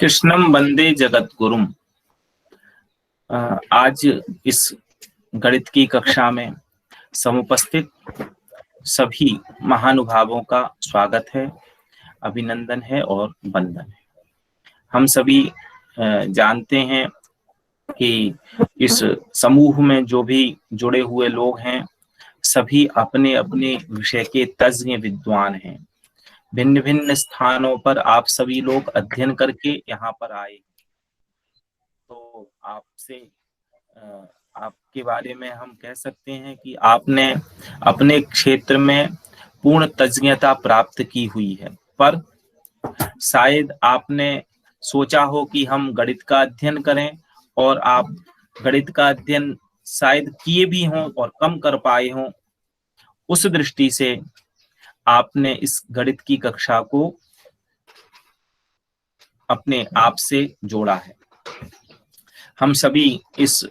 कृष्णम वंदे जगद्गुरुम। आज इस गणित की कक्षा में समुपस्थित सभी महानुभावों का स्वागत है, अभिनंदन है और वंदन है। हम सभी जानते हैं कि इस समूह में जो भी जुड़े हुए लोग हैं, सभी अपने अपने विषय के तज्ञ विद्वान हैं। भिन्न भिन्न स्थानों पर आप सभी लोग अध्ययन करके यहाँ पर आए, तो आपसे आपके बारे में हम कह सकते हैं कि आपने अपने क्षेत्र में पूर्ण तज्ञता प्राप्त की हुई है, पर शायद आपने सोचा हो कि हम गणित का अध्ययन करें और आप गणित का अध्ययन शायद किए भी हों और कम कर पाए हों। उस दृष्टि से आपने इस गणित की कक्षा को अपने आप से जोड़ा है। हम सभी इस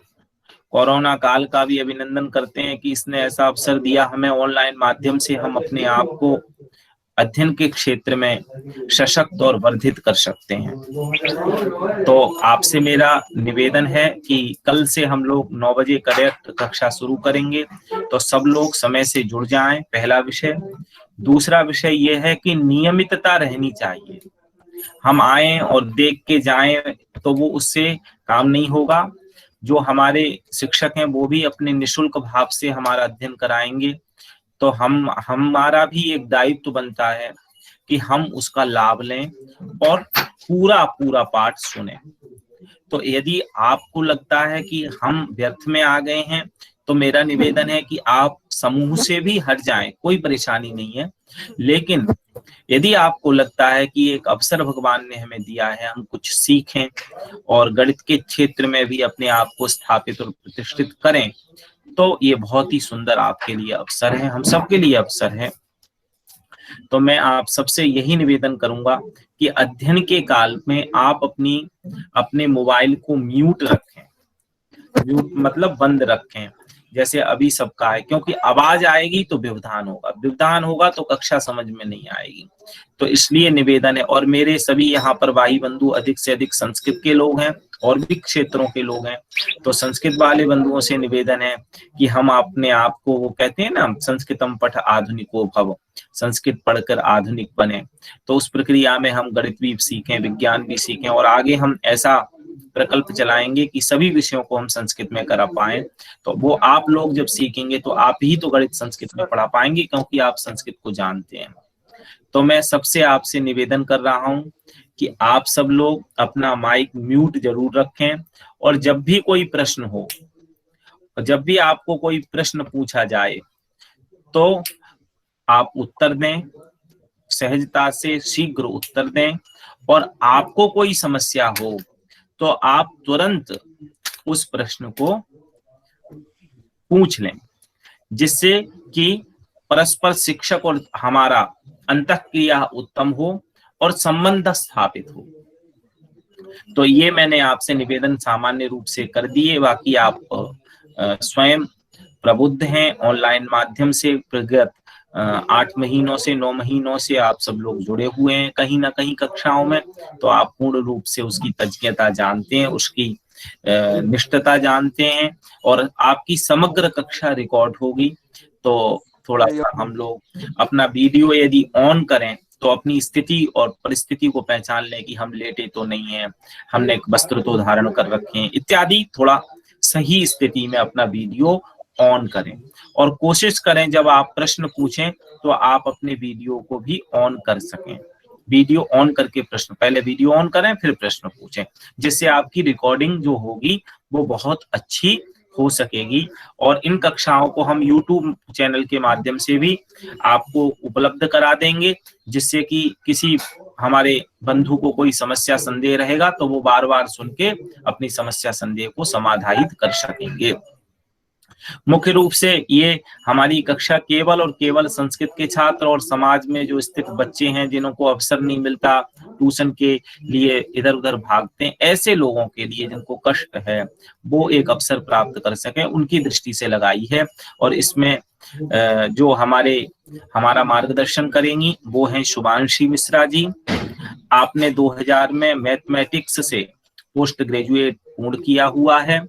कोरोना काल का भी अभिनंदन करते हैं कि इसने ऐसा अवसर दिया हमें, ऑनलाइन माध्यम से हम अपने आप को अध्ययन के क्षेत्र में सशक्त और वर्धित कर सकते हैं। तो आपसे मेरा निवेदन है कि कल से हम लोग 9 बजे करेक्ट कक्षा शुरू करेंगे, तो सब लोग समय से जुड़ जाएं। पहला विषय। दूसरा विषय यह है कि नियमितता रहनी चाहिए। हम आए और देख के जाएं तो वो उससे काम नहीं होगा। जो हमारे शिक्षक हैं वो भी अपने निशुल्क भाव से हमारा अध्ययन कराएंगे, तो हमारा भी एक दायित्व बनता है कि हम उसका लाभ लें और पूरा पूरा पाठ सुने। तो यदि आपको लगता है कि हम व्यर्थ में आ गए हैं, तो मेरा निवेदन है कि आप समूह से भी हट जाएं, कोई परेशानी नहीं है। लेकिन यदि आपको लगता है कि एक अवसर भगवान ने हमें दिया है, हम कुछ सीखें और गणित के क्षेत्र में भी अपने आप को स्थापित और प्रतिष्ठित करें, तो ये बहुत ही सुंदर आपके लिए अवसर है, हम सबके लिए अवसर है। तो मैं आप सबसे यही निवेदन करूंगा कि अध्ययन के काल में आप अपने मोबाइल को म्यूट रखें। म्यूट मतलब बंद रखें, जैसे अभी सबका है, क्योंकि आवाज आएगी तो व्यवधान होगा तो कक्षा समझ में नहीं आएगी। तो इसलिए निवेदन है। और मेरे सभी यहाँ पर भाई बंधु अधिक से अधिक संस्कृत के लोग हैं और भी क्षेत्रों के लोग हैं, तो संस्कृत वाले बंधुओं से निवेदन है कि हम अपने आप को, वो कहते हैं ना, संस्कृतम पठ आधुनिको भव, संस्कृत पढ़कर आधुनिक बने। तो उस प्रक्रिया में हम गणित भी सीखें, विज्ञान भी सीखें और आगे हम ऐसा प्रकल्प चलाएंगे कि सभी विषयों को हम संस्कृत में करा पाए। तो वो आप लोग जब सीखेंगे तो आप ही तो गणित संस्कृत में पढ़ा पाएंगे, क्योंकि आप संस्कृत को जानते हैं। तो मैं सबसे आपसे निवेदन कर रहा हूं कि आप सब लोग अपना माइक म्यूट जरूर रखें, और जब भी कोई प्रश्न हो, जब भी आपको कोई प्रश्न पूछा जाए, तो आप उत्तर दें, सहजता से शीघ्र उत्तर दें। और आपको कोई समस्या हो तो आप तुरंत उस प्रश्न को पूछ लें, जिससे कि परस्पर शिक्षक और हमारा अंतःक्रिया उत्तम हो और संबंध स्थापित हो। तो ये मैंने आपसे निवेदन सामान्य रूप से कर दिए। बाकी आप स्वयं प्रबुद्ध हैं, ऑनलाइन माध्यम से प्रगत 8 महीनों से 9 महीनों से आप सब लोग जुड़े हुए हैं कहीं ना कहीं कक्षाओं में, तो आप पूर्ण रूप से उसकी तज्ञता जानते हैं, उसकी निष्ठता जानते हैं, और आपकी समग्र कक्षा रिकॉर्ड होगी। तो थोड़ा सा हम लोग अपना वीडियो यदि ऑन करें तो अपनी स्थिति और परिस्थिति को पहचान लें कि हम लेटे तो नहीं है, हमने वस्त्र तो धारण कर रखे हैं इत्यादि। थोड़ा सही स्थिति में अपना वीडियो ऑन करें और कोशिश करें जब आप प्रश्न पूछें तो आप अपने वीडियो को भी ऑन कर सकें। वीडियो ऑन करके प्रश्न, पहले वीडियो ऑन करें फिर प्रश्न पूछें, जिससे आपकी रिकॉर्डिंग जो होगी वो बहुत अच्छी हो सकेगी। और इन कक्षाओं को हम YouTube चैनल के माध्यम से भी आपको उपलब्ध करा देंगे, जिससे कि किसी हमारे बंधु को कोई समस्या संदेह रहेगा तो वो बार बार सुन के अपनी समस्या संदेह को समाधानित कर सकेंगे। मुख्य रूप से ये हमारी कक्षा केवल और केवल संस्कृत के छात्र और समाज में जो स्थित बच्चे हैं, जिन्हों को अवसर नहीं मिलता, ट्यूशन के लिए इधर उधर भागते हैं, ऐसे लोगों के लिए जिनको कष्ट है वो एक अवसर प्राप्त कर सके, उनकी दृष्टि से लगाई है। और इसमें जो हमारा मार्गदर्शन करेंगी वो हैं शुभांशी मिश्रा जी, आपने 2000 में मैथमेटिक्स से पोस्ट ग्रेजुएट पूर्ण किया हुआ है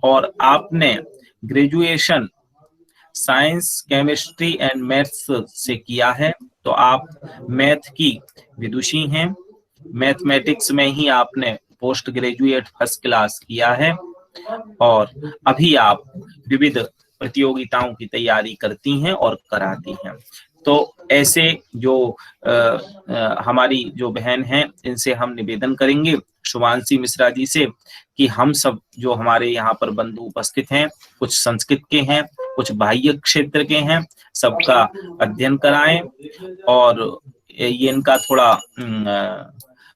और आपने graduation science, chemistry and maths से किया है, तो आप मैथ की विदुषी हैं। मैथमेटिक्स में ही आपने पोस्ट ग्रेजुएट फर्स्ट क्लास किया है और अभी आप विविध प्रतियोगिताओं की तैयारी करती हैं और कराती हैं। तो ऐसे जो हमारी जो बहन हैं, इनसे हम निवेदन करेंगे शुभांशी मिश्रा जी से कि हम सब जो हमारे यहाँ पर बंधु उपस्थित हैं, कुछ संस्कृत के हैं, कुछ बाह्य क्षेत्र के हैं, सबका अध्ययन कराएं। और ये इनका थोड़ा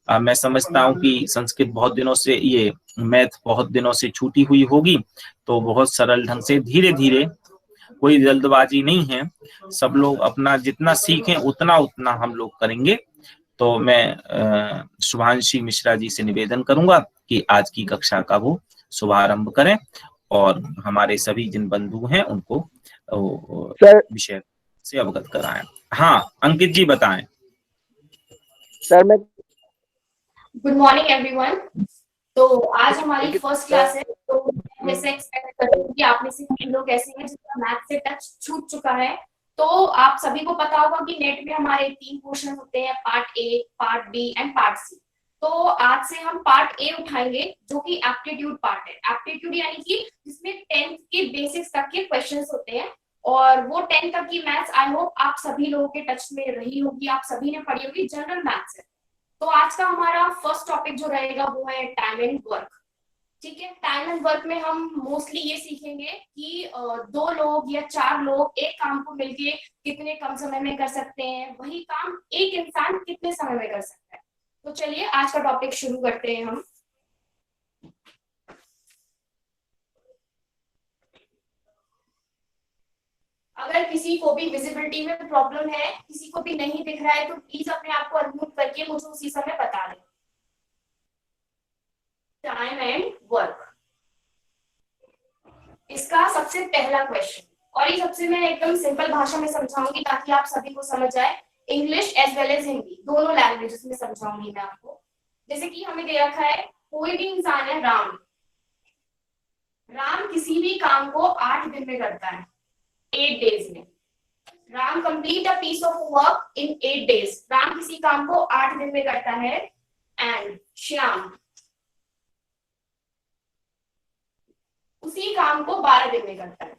मैं समझता हूँ कि संस्कृत बहुत दिनों से, ये मैथ बहुत दिनों से छूटी हुई होगी, तो बहुत सरल ढंग से धीरे धीरे, कोई जल्दबाजी नहीं है, सब लोग अपना जितना सीखें उतना उतना हम लोग करेंगे। तो मैं शुभांशी मिश्रा जी से निवेदन करूंगा कि आज की कक्षा का वो शुभारंभ करें और हमारे सभी जिन बंधु हैं उनको विषय से अवगत कराएं। हाँ अंकित जी बताएं। सर मैं गुड मॉर्निंग एवरीवन। तो आज हमारी फर्स्ट क्लास है, तो जैसे एक्सपेक्ट करती हूँ कि आप में से कई लोग ऐसे हैं जिनका मैथ से टच छूट चुका है। तो आप सभी को पता होगा कि नेट में हमारे 3 पोर्शन होते हैं, part A, part B and part C. तो आज से हम पार्ट ए उठाएंगे जो कि एप्टीट्यूड पार्ट है। एप्टीट्यूड यानी कि जिसमें 10th के बेसिक्स तक के क्वेश्चंस होते हैं और वो 10th तक की मैथ्स आई होप आप सभी लोगों के टच में रही होगी, आप सभी ने पढ़ी होगी, जनरल मैथ्स है। तो आज का हमारा फर्स्ट टॉपिक जो रहेगा वो है टाइम एंड वर्क। ठीक है, टाइम एंड वर्क में हम मोस्टली ये सीखेंगे कि 2 लोग या 4 लोग एक काम को मिलके कितने कम समय में कर सकते हैं, वही काम एक इंसान कितने समय में कर सकता है। तो चलिए आज का टॉपिक शुरू करते हैं हम। अगर किसी को भी विजिबिलिटी में प्रॉब्लम है, किसी को भी नहीं दिख रहा है, तो प्लीज अपने आप को अनम्यूट करके मुझे उसी समय बता दें। टाइम एंड वर्क, इसका सबसे पहला क्वेश्चन, और ये सबसे मैं एकदम सिंपल भाषा में समझाऊंगी ताकि आप सभी को समझ जाए। English as well as Hindi दोनों लैंग्वेजेस में समझाऊंगी मैं आपको। जैसे कि हमें दे रखा है कोई भी इंसान है राम। राम किसी भी काम को 8 दिन में करता है, 8 days में। Ram complete a piece of work in 8 days। Ram किसी काम को 8 दिन में करता है। एंड श्याम उसी काम को 12 दिन में करता है।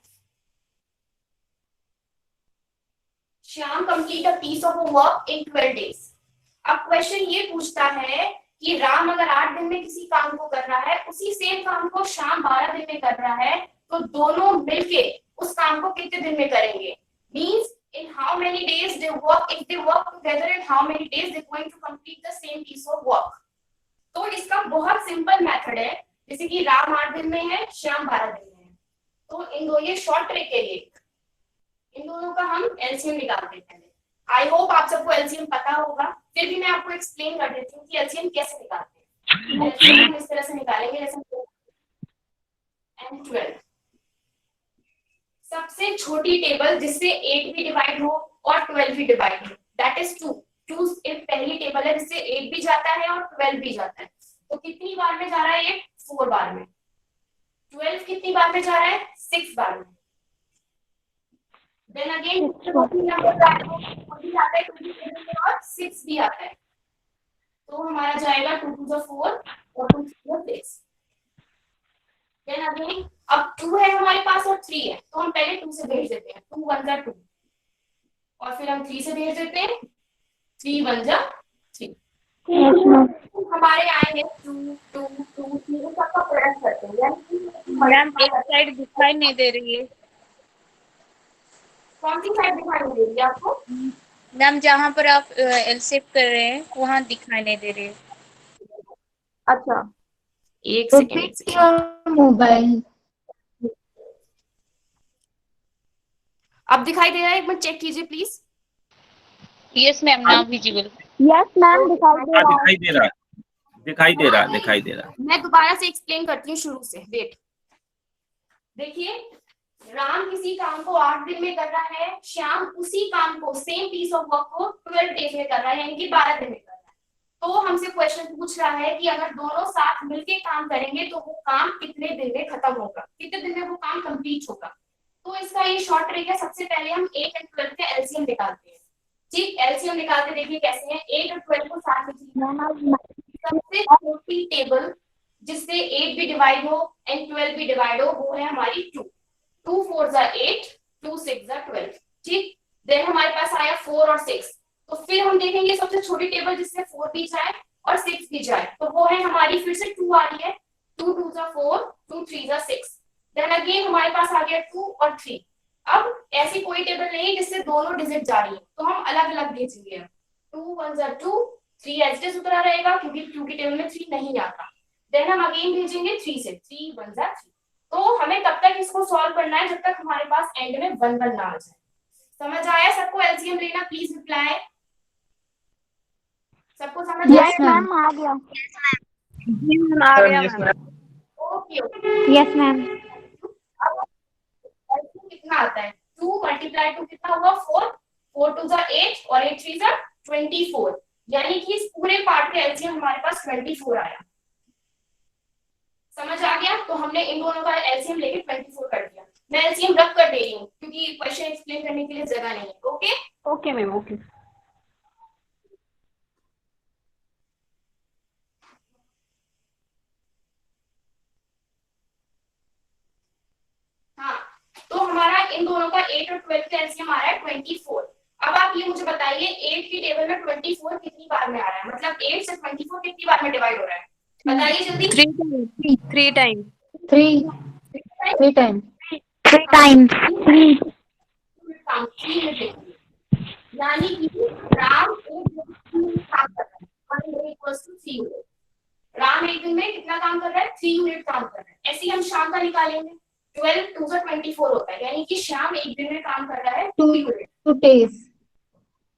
Shyam complete a piece of work in 12 days। अब क्वेश्चन ये पूछता है कि राम अगर 8 दिन में किसी काम को कर रहा है, उसी सेम काम को श्याम 12 दिन में कर रहा है, तो दोनों मिलके उस काम को कितने दिन में करेंगे? Means in how many days they work, if they work together in how many days they're going to complete the same piece of work। तो इसका बहुत सिंपल मेथड है, जैसे कि राम 8 दिन में है, श्याम 12 दिन में है, तो इन दो, ये शॉर्ट ट्रिक है, ये इन दोनों का हम एलसीएम निकालते हैं। आई होप आप सबको एलसीएम पता होगा, फिर भी मैं आपको एक्सप्लेन कर देती हूँ कि एलसीएम कैसे निकालते हैं। एलसीएम हम इस तरह से निकालेंगे, जैसे एंड 12, सबसे छोटी टेबल जिससे 8 भी डिवाइड हो और 12 भी डिवाइड हो, दैट इज 2। 2 एक पहली टेबल है जिससे 8 भी जाता है और 12 भी जाता है। तो कितनी बार में जा रहा है ये? 4 बार में। 12 कितनी बार में जा रहा है? 6 बार में। देन अगेन आता है 27 और 6 भी आता है, तो हमारा जाएगा 2 to the 4 और 2 to the 6। देन अगेन अब 2 है हमारे पास और 3 है, तो हम पहले 2 से भेज देते हैं, 2 1 जा 2, और फिर हम 3 से भेज देते हैं, 3 1 जा 3। हमारे आए हैं 2 2 2 3, सबका प्रोडक्ट करते हैं। मैम एक साइड दिखाई नहीं दे रही है। कौन सी साइड दिखाई नहीं दे रही है आपको? मैम जहाँ पर आप एलसेप कर रहे हैं वहाँ दिखाई नहीं दे रही है। अच्छा एक सेकंड मोबाइल अब दिखाई दे रहा है, एक बार चेक कीजिए please. Yes ma'am, now visible. Yes ma'am दिखाई दे रहा है। दिखाई दे रहा है, दिखाई दे रहा है, दिखाई दे रहा है। मैं दोबारा से एक्सप्लेन करती हूँ शुरू से। वेट, देखिए राम किसी काम को 8 दिन में कर रहा है, श्याम उसी काम को, सेम पीस ऑफ वर्क को 12 डेज में कर रहा है, यानी कि 12 दिन में कर रहा है। तो हमसे क्वेश्चन पूछ रहा है कि अगर दोनों साथ मिलके काम करेंगे तो वो काम कितने दिन में खत्म होगा, कितने दिन में वो काम कंप्लीट होगा। तो इसका ये शॉर्ट ट्रिक है, सबसे पहले हम 8 और 12 का एलसीएम निकालते हैं। ठीक, एलसीएम निकालते देखिए कैसे है। 8 और 12 को साथ में सबसे छोटी टेबल जिससे 8 भी डिवाइड हो एंड 12 भी डिवाइड हो वो है हमारी 2। 2 4 जा 8, 2 6 जा 12। ठीक, देन हमारे पास आया 4 और 6। तो फिर हम देखेंगे सबसे छोटी टेबल जिससे 4 भी जाए और 6 भी जाए, तो वो है हमारी फिर से 2 आ रही है। 2 2 जा 4, 2 3 जा 6। देन अगेन हमारे पास आ गया 2 और 3। अब ऐसी कोई टेबल नहीं है जिससे दोनों डिजिट जा रही है, तो हम अलग अलग भेजेंगे। 2 1 जा 2, 3 एज इट इज उतरा रहेगा क्योंकि 2 की टेबल में 3 नहीं आता। देन हम अगेन भेजेंगे 3 से, 3 1 जा 3। तो हमें तब तक इसको सॉल्व करना है जब तक हमारे पास एंड में 1 1 ना आ जाए। समझ आया सबको? एलसीएम लेना प्लीज रिप्लाई। सबको समझ आया? यस मैम, आ गया। आ गया मैम। Okay yes ma'am. कितना आता है? 2 मल्टीप्लाई 2 कितना हुआ? 4। 4 2 जा 8 और 8 3 जा 24। यानी कि इस पूरे पार्ट का एलसीएम हमारे पास 24 आया। समझ आ गया? तो हमने इन दोनों का एलसीएम लेके 24 कर दिया। मैं एलसीएम रख कर दे रही हूँ क्योंकि क्वेश्चन एक्सप्लेन करने के लिए जगह नहीं है। Okay okay ma'am, okay. हाँ, तो हमारा इन दोनों का 8 और 12 का एलसीएम आ रहा है 24। अब आप ये मुझे बताइए 8 की टेबल में 24 कितनी बार में आ रहा है, मतलब 8 से 24 कितनी बार में डिवाइड हो रहा है? बताइए जल्दी। 3 टाइम। 3 टाइम। 3 टाइम। यानी कि राम काम कर रहा है 3 यूनिट। राम एक दिन में कितना काम कर रहा है? 3 यूनिट काम कर रहा है। ऐसे ही हम शाम का निकालेंगे। 12 2 से 24 होता है, यानी कि शाम एक दिन में काम कर रहा है 2 यूनिट। 2 days।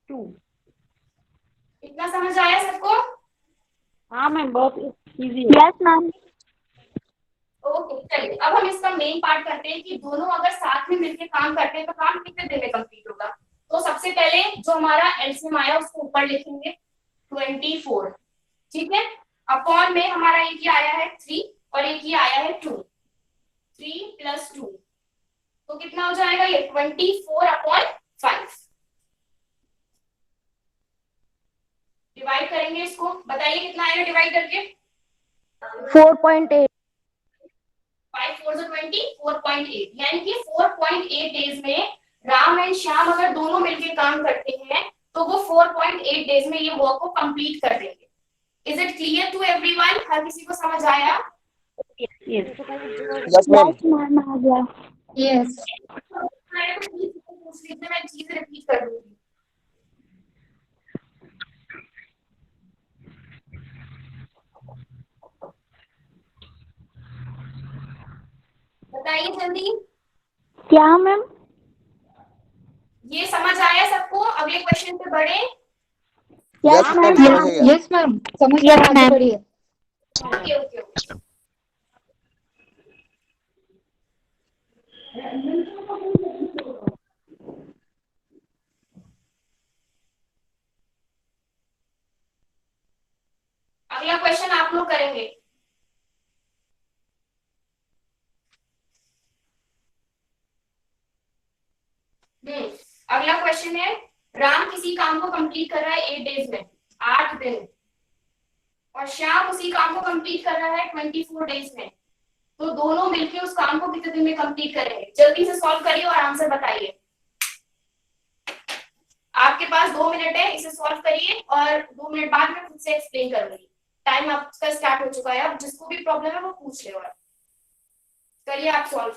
2। इतना समझ आया सबको? हाँ मैम, बहुत इजी है। Yes ma'am. ओके चलिए, अब हम इसका मेन पार्ट करते हैं कि दोनों अगर साथ में मिलकर काम करते हैं तो काम कितने दिन में कंप्लीट होगा। तो सबसे पहले जो हमारा एलसीएम आया उसको ऊपर लिखेंगे 24। ठीक है, अपॉन में हमारा एक ही आया है 3 और एक ही आया है 2। 3 + 2 तो कितना हो जाएगा? ये 24/5। डिवाइड करेंगे इसको, बताइए कितना आएगा डिवाइड करके? 4.8। 5 4 से 20, 4.8। यानी कि 4.8 डेज में राम एंड श्याम अगर दोनों मिलकर काम करते हैं तो वो 4.8 डेज में ये वर्क को कंप्लीट कर देंगे। Is it clear to everyone? हर किसी को समझ आया? Yes ma'am. मैम आ गया। यस। मैं चीज रिपीट कर दूंगी। बताइए जल्दी। क्या मैम? ये समझ आया सबको? अगले क्वेश्चन पे बढ़े। Yes ma'am. यस मैम, समझ गया। आगे बढ़िए। Okay okay okay. अगला क्वेश्चन आप लोग करेंगे। अगला क्वेश्चन है, राम किसी काम को कंप्लीट कर रहा है 8 डेज में, 8 दिन, और श्याम उसी काम को कंप्लीट कर रहा है 24 डेज में। तो दोनों मिलकर उस काम को कितने दिन में कंप्लीट करेंगे? जल्दी से सॉल्व करिए और आंसर बताइए। आपके पास 2 मिनट है, इसे सॉल्व करिए और 2 मिनट बाद मैं खुद से एक्सप्लेन करूंगी। टाइम आपका स्टार्ट हो चुका है, अब जिसको भी प्रॉब्लम है वो पूछ ले और करिए आप सॉल्व।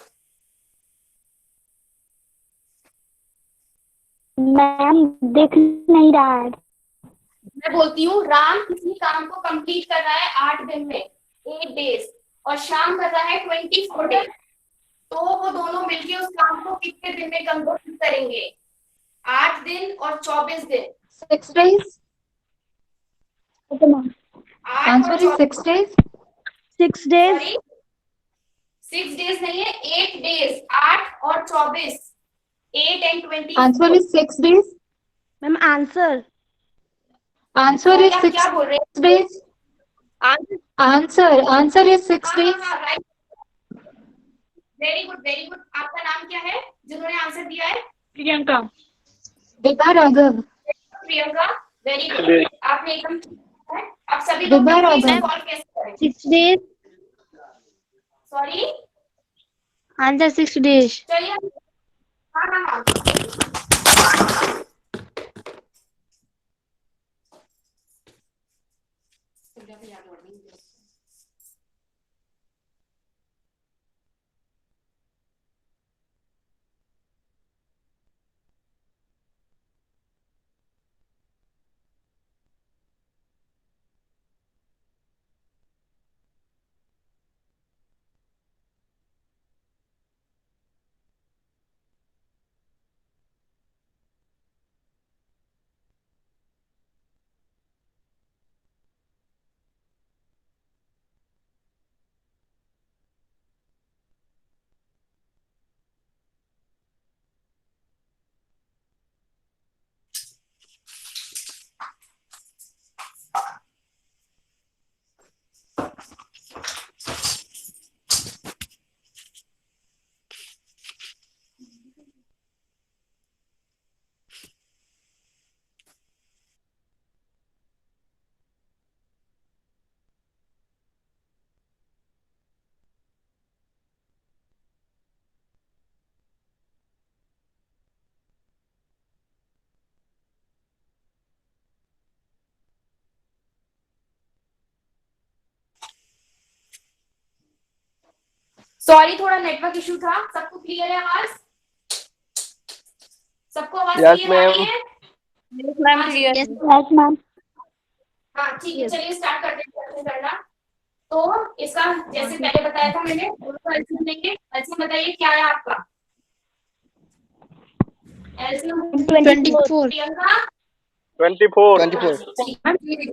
मैम दिख नहीं रहा है। मैं बोलती हूँ राम किसी काम को कंप्लीट कर रहा है 8 दिन में, 8 डेज, और श्याम कर रहा है 24 डेज। तो वो दोनों मिलके उस काम को कितने दिन में कंप्लीट करेंगे? 8 दिन और 24 दिन। 6 days। Answer is 6 days। 6 days। 6 days नहीं है, 8 डेज। 8 और 24, 8 and 20। Answer is 6 days। Ma'am answer Answer is आप 6 क्या बोल रहे हैं? days. Answer is 6 days. Right, very good very good. आपका नाम क्या है जिन्होंने आंसर दिया है? प्रियंका। विभा राघव. प्रियंका, वेरी गुड, आपने एकदम ठीक है। अब सभी लोग विभा प्लीज राघव. सॉल्व कैसे करें? 6 days. Sorry, Answer 6 days. चलिए। हाँ हाँ हाँ, सॉरी, थोड़ा नेटवर्क इशू था। सबको क्लियर है आवाज? सबको आवाज Yes, क्लियर आ रही ma'am. है? मैम हाँ, क्लियर। Yes, ma'am. हाँ ठीक है, चलिए स्टार्ट करते हैं क्वेश्चन करना। तो इसका जैसे पहले बताया था मैंने, दोनों एलसीएम लेंगे। एलसीएम बताइए क्या है आपका? एलसीएम 24। प्रियंका 24.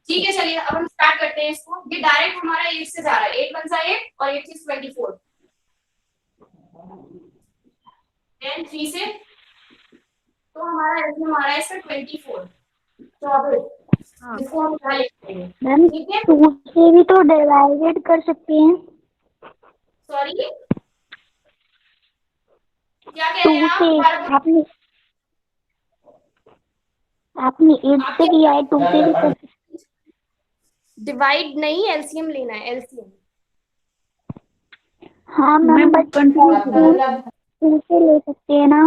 ठीक है, चलिए अब हम स्टार्ट करते हैं इसको। ये डायरेक्ट हमारा 8 से जा रहा है, 8 1 सा 8 और 8 6 24। देन 3 से तो हमारा एलसीएम आ रहा है इसका 24, 24। इसको हम उठा लेते हैं, मैम ठीक है। 2 से भी तो डिवाइडेड कर सकते हैं। सॉरी, क्या कह रहे 2 हैं आप? से दोबारा आपने 8 से किया है, 2 से भी कर सकते डिवाइड नहीं, एलसीएम लेना है, एलसीएम। हैं। हाँ मैम, बट 2 से ले सकते हैं ना।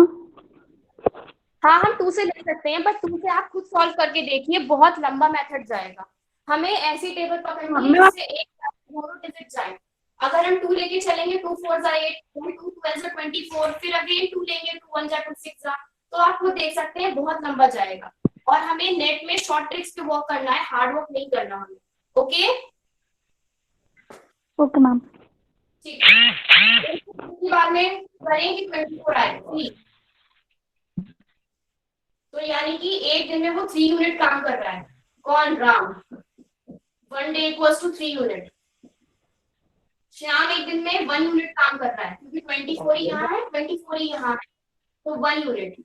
हाँ, हम 2 से ले सकते हैं, बट 2 से आप खुद सॉल्व करके देखिए, बहुत लंबा मेथड जाएगा। हमें ऐसी टेबल पकड़नी है जिससे एक दोनों डिजिट जाए। अगर हम 2 लेके चलेंगे, 2 4 जा 8, 2 12 जा 24, फिर अगेन 2 लेंगे, 2 1 जा 2 6 जा, तो आप खुद देख सकते हैं बहुत लंबा जाएगा। और हमें नेट में शॉर्ट ट्रिक्स पे वर्क करना है, हार्ड वर्क नहीं करना हमें। Okay okay ma'am. ठीक है, इसके बाद में करेंगे 24 आए 3, तो यानी कि एक दिन में वो 3 यूनिट काम कर रहा है। कौन? Ram. 1 day equals to 3 unit. Shyam एक दिन में 1 यूनिट काम कर रहा है, क्योंकि 24 ही यहाँ है, 24 ही यहाँ है, तो 1 यूनिट।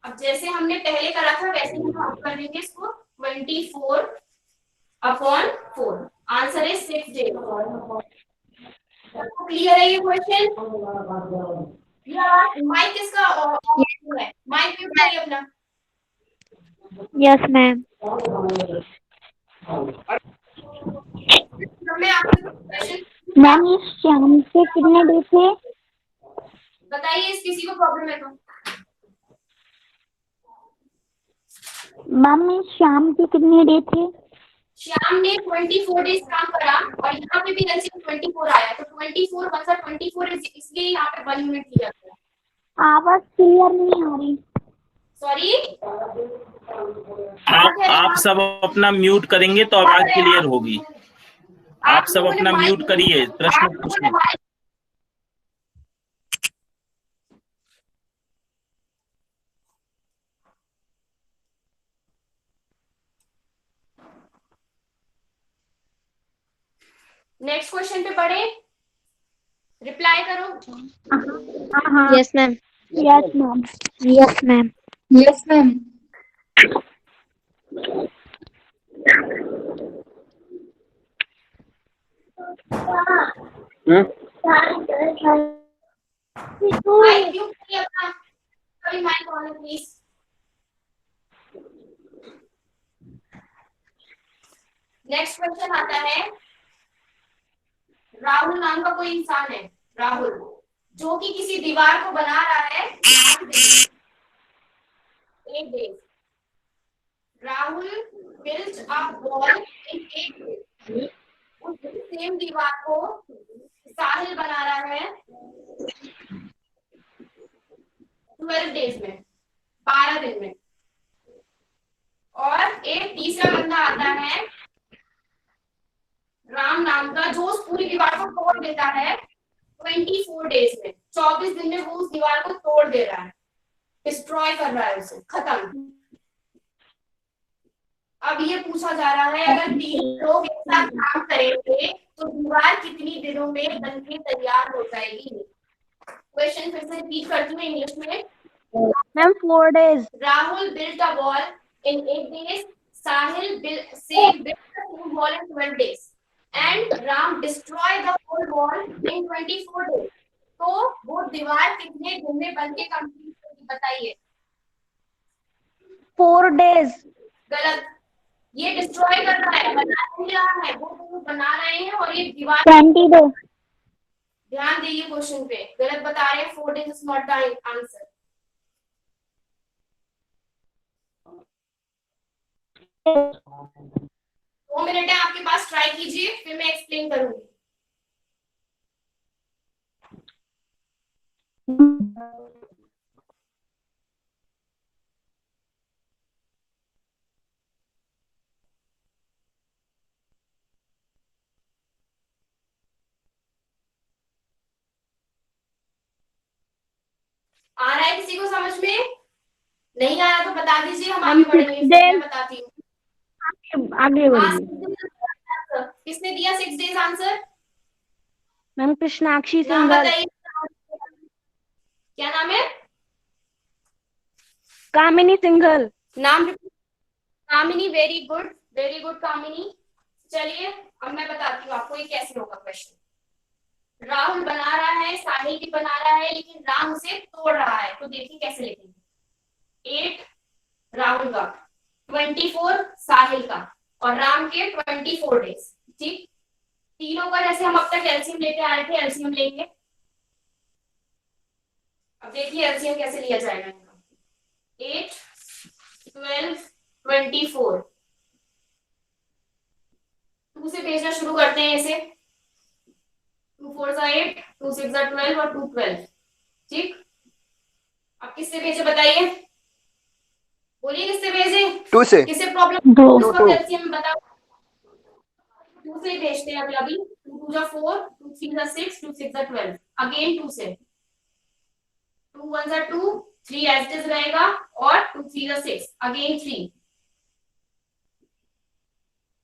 अब जैसे हमने पहले करा था वैसे ही हम कर देंगे इसको। 24/4, आंसर है 6 डे। सबको क्लियर है ये क्वेश्चन? माइक किसका ऑन है? माइक म्यूट करिए अपना। Yes ma'am. मैं आपसे क्वेश्चन मैम ये शाम से कितने डे थे? बताइए, इस किसी को प्रॉब्लम है तो? मैम ये शाम के कितने डे थे? श्याम ने 24 डेज काम करा और यहाँ पे भी एलसीएम 24 आया, तो 24 1 सा 24 इसलिए यहाँ पे 1 यूनिट लिया गया। आवाज क्लियर नहीं आ रही। सॉरी, आप सब अपना म्यूट करेंगे तो आवाज क्लियर होगी। आप सब अपना म्यूट करिए, प्रश्न पूछिए। नेक्स्ट क्वेश्चन पे पढ़े। रिप्लाई करो। Yes ma'am. Yes ma'am. Yes ma'am. Yes ma'am. Mic mute करिए अपना, सभी mic on please. Next question आता है, राहुल नाम का कोई इंसान है, राहुल, जो कि किसी दीवार को बना रहा है 8 days। Rahul built a wall in 8 days। उस सेम दीवार को साहिल बना रहा है 12 days में, 12 दिन में। और एक तीसरा बंदा आता है राम नाम का, जो उस पूरी दीवार को तोड़ देता है 24 days में, 24 दिन में वो उस दीवार को तोड़ दे रहा है, डिस्ट्रॉय कर रहा है उसे, खत्म। अब ये पूछा जा रहा है, अगर 3 लोग एक साथ काम करेंगे तो दीवार कितनी दिनों में बनके तैयार हो जाएगी। क्वेश्चन फिर से रिपीट करती हूँ इंग्लिश में। Ma'am 4 days। Rahul built a wall in 8 days, Sahil built the same wall in 12 days, and Ram destroyed the whole wall in 24 days। तो वो दीवार कितने दिन में बनके कंप्लीट होगी बताइए। 4 days। गलत, ये डिस्ट्रॉय कर रहा है, बना नहीं रहा है, वो बना रहे हैं और ये दीवार 20 days। ध्यान दीजिए क्वेश्चन पे, गलत बता रहे हैं। 4 days is not the answer. दो मिनट है आपके पास, ट्राई कीजिए, फिर मैं एक्सप्लेन करूंगी। आ रहा है किसी को समझ में? नहीं आया तो बता दीजिए, हम आगे बढ़ेंगे। मैं बताती हूँ, आगे बढ़िए। किसने दिया 6 days आंसर? मैम कृष्णाक्षी नाम सिंघल। बताइए, क्या नाम है? कामिनी सिंघल। नाम कामिनी, वेरी गुड कामिनी। चलिए अब मैं बताती हूँ आपको ये कैसे होगा क्वेश्चन। राहुल बना रहा है, साहिल भी बना रहा है, लेकिन राम उसे तोड़ रहा है। तो देखिए कैसे लिखेंगे। 8 राहुल का, 24 साहिल का, और राम के 24 days। ठीक, तीनों का जैसे हम अब तक एलसीएम लेते आ रहे थे, एलसीएम लेंगे। अब देखिए एलसीएम कैसे लिया जाएगा। 8, 12, 24। 2 से भेजना शुरू करते हैं इसे। 2 4 8, 2 6 12 और 2 12। ठीक, अब किससे भेजे बताइए, बोलिए किससे भेजे? 2 से। किससे प्रॉब्लम? 2। एलसीएम बताओ। 2 से भेजते हैं अभी। 2 2 4, 2 3 6, 2 6 12। अगेन 2 से, 2 1 2, 3 एज इट इज रहेगा, और 2 3 6, अगेन 3।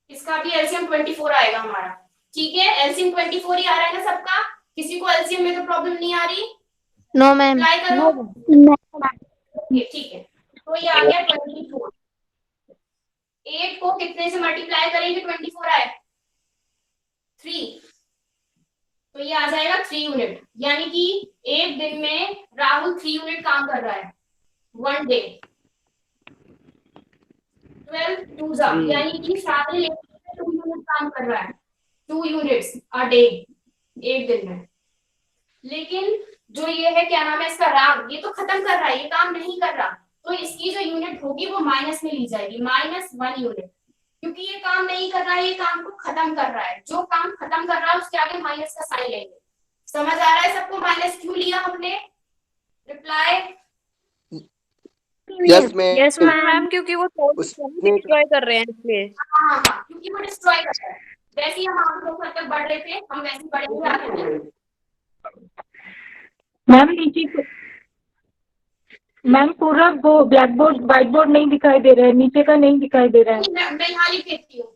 इसका भी एलसीएम 24 आएगा हमारा। ठीक है, एलसीएम 24 ही आ रहा है ना सबका? किसी को एलसीएम में तो प्रॉब्लम नहीं आ रही? No ma'am. ट्राई करो। ठीक है, तो ये आ गया 24। 8 को कितने से मल्टीप्लाई करेंगे 24 आए? 3। तो ये आ जाएगा 3 यूनिट, यानी कि एक दिन में राहुल 3 यूनिट काम कर रहा है। 1 डे। 12 2 यानी कि साहिल 2 यूनिट काम कर रहा है। 2 यूनिट्स अ डे, एक दिन में। लेकिन जो ये है, क्या नाम है इसका, राम, ये तो खत्म कर रहा है, ये काम नहीं कर रहा। तो इसकी जो यूनिट होगी वो माइनस में ली जाएगी, -1 यूनिट, क्योंकि ये काम नहीं कर रहा है, ये काम को खत्म कर रहा है। जो काम खत्म कर रहा है उसके आगे माइनस का साइन लेंगे। समझ आ रहा है सबको माइनस क्यों लिया हमने? Reply. Yes ma'am. Yes ma'am, क्योंकि वो डिस्ट्रॉय कर रहे हैं इसलिए। हाँ, क्योंकि वो डिस्ट्रॉय कर रहा है। वैसे ही हम आगे 2 तक बढ़ रहे थे, हम वैसे बढ़ेंगे आगे। मैम नीचे, मैम पूरा वो ब्लैक बोर्ड व्हाइट बोर्ड नहीं दिखाई दे रहा है, नीचे का नहीं दिखाई दे रहा है। मैं यहाँ लिख देती हूँ,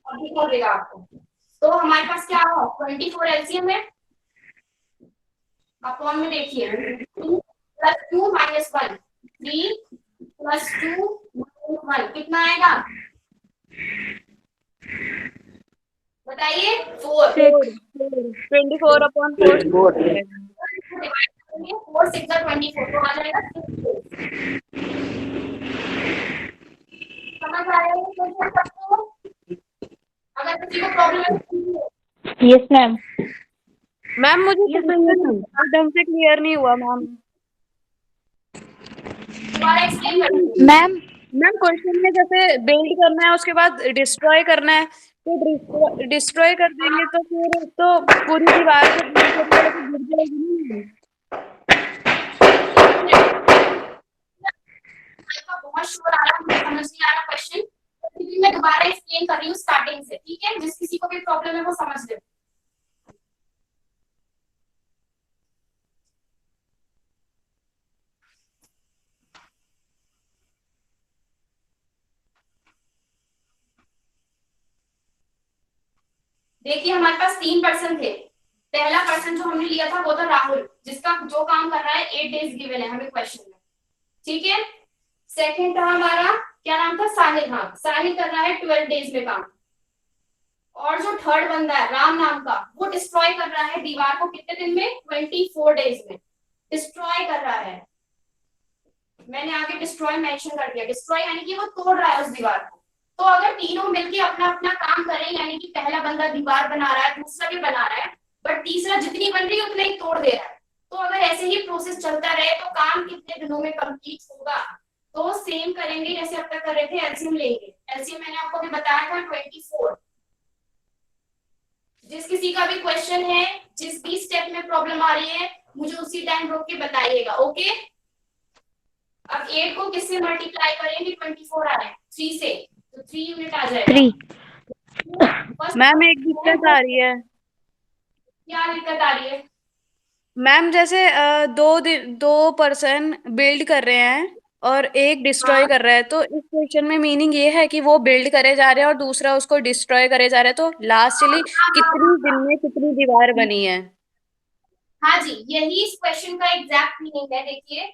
अभी हो देगा आपको। तो हमारे पास क्या हो 24 एलसीएम है, अपॉन में देखिए 2 माइनस 1, 3 प्लस 2 माइनस 1 कितना आएगा बताइए 4। 24/4 4 6 24 तो आ जाएगा 6। समझ आया ये क्वेश्चन सबको? अगर किसी को प्रॉब्लम है यस मैम। मैम मुझे ढंग से क्लियर नहीं हुआ मैम। दोबारा एक्सप्लेन करूंगी। मैम मैम क्वेश्चन में जैसे बिल्ड करना है उसके बाद डिस्ट्रॉय करना है, तो डिस्ट्रॉय कर देंगे तो फिर तो पूरी दीवार को build करने वाले को गिर जाएगी ना। आपका बहुत शोर आ रहा है, मुझे समझ नहीं आ रहा क्वेश्चन, तो फिर भी मैं दोबारा एक्सप्लेन कर रही हूँ स्टार्टिंग से, ठीक है? जिस किसी को भी प्रॉब्लम है वो समझ ले। देखिए हमारे पास 3 पर्सन थे। पहला पर्सन जो हमने लिया था वो था राहुल, जिसका जो काम कर रहा है 8 डेज गिवन है हमें क्वेश्चन में, ठीक है? सेकंड था हमारा क्या नाम था साहिल, हाँ साहिल कर रहा है 12 डेज में काम। और जो थर्ड बंदा है राम नाम का, वो डिस्ट्रॉय कर रहा है दीवार को कितने दिन में 24 डेज में डिस्ट्रॉय कर रहा है। मैंने आगे डिस्ट्रॉय मेंशन कर दिया, डिस्ट्रॉय यानी कि वो तोड़ रहा है उस दीवार को। तो अगर तीनों मिलके अपना अपना काम करें, यानी कि पहला बंदा दीवार बना रहा है, दूसरा भी बना रहा है, बट तीसरा जितनी बन रही है उतना ही तोड़ दे रहा है, तो अगर ऐसे ही प्रोसेस चलता रहे तो काम कितने दिनों में कंप्लीट होगा? तो सेम करेंगे जैसे अब तक कर रहे थे, एलसीएम लेंगे। एलसीएम मैंने आपको भी बताया था 24। जिस किसी का भी क्वेश्चन है, जिस भी स्टेप में प्रॉब्लम आ रही है, मुझे उसी टाइम रोक के बताइएगा, ओके? अब 8 को किससे मल्टीप्लाई करेंगे 24 आ रहा है 3 से, तो 3 यूनिट आ जाएगा। 3। मैम एक दिक्कत आ रही है। क्या दिक्कत आ रही है? मैम जैसे दो पर्सन बिल्ड कर रहे हैं और एक डिस्ट्रॉय हाँ कर रहा है, तो इस क्वेश्चन में मीनिंग ये है कि वो बिल्ड करे जा रहे हैं और दूसरा उसको डिस्ट्रॉय करे जा रहा है, तो लास्टली कितनी दिन में कितनी दीवार बनी है? हाँ जी, यही इस क्वेश्चन का एग्जैक्ट मीनिंग है। देखिए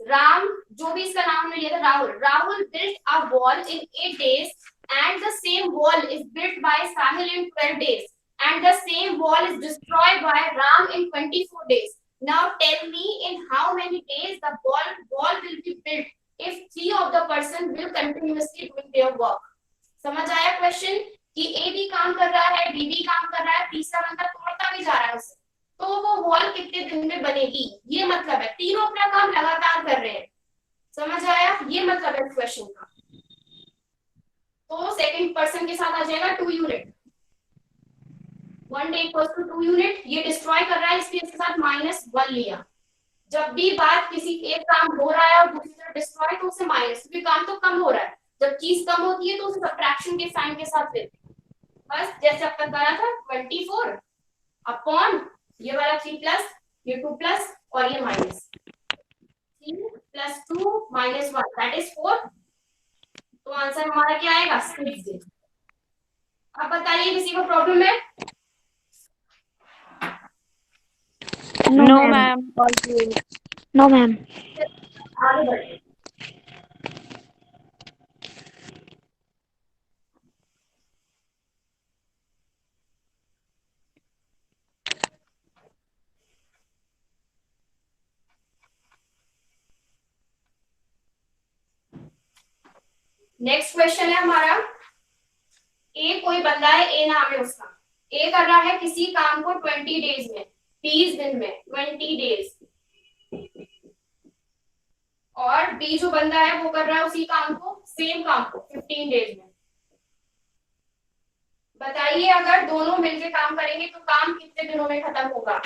राम, जो भी इसका नाम हमने लिया था Rahul, Rahul built a wall in 8 days and the same wall is built by Sahil in 12 days and the same wall is destroyed by Ram in 24 days. Now tell me in how many days the wall will be built if 3 of the person will continuously doing their work। समझ आया question कि ए भी काम कर रहा है, B भी काम कर रहा है, तीसरा बंदा तोड़ता भी जा रहा है उसे, तो वो वॉल कितने दिन में बनेगी, ये मतलब है। तीनों अपना काम लगातार कर रहे हैं, समझ आया? ये मतलब है क्वेश्चन का। तो सेकंड पर्सन के साथ आ जाएगा 2 unit, 1 day equals to 2 unit. ये डिस्ट्रॉय कर रहा है इसलिए इसके साथ -1 लिया। जब भी बात किसी एक काम हो रहा है और दूसरी तरफ डिस्ट्रॉय, तो उसे माइनस, क्योंकि काम तो कम हो रहा है। जब चीज कम होती है तो उसे सब्ट्रैक्शन के साइन के साथ लेते हैं। बस जैसे अब तक करा था 24 अपॉन ये वाला 3 प्लस ये 2 प्लस और ये minus 3 plus 2 minus 1 that is 4। तो आंसर हमारा क्या आएगा 6। अब बताइए किसी को प्रॉब्लम है? No ma'am. No ma'am. आगे बढ़े। नेक्स्ट क्वेश्चन है हमारा, ए कोई बंदा है, ए नाम है उसका, ए कर रहा है किसी काम को 20 डेज में, 30 दिन में 20 डेज, और बी जो बंदा है वो कर रहा है उसी काम को, सेम काम को 15 डेज में। बताइए अगर दोनों मिलकर काम करेंगे तो काम कितने दिनों में खत्म होगा?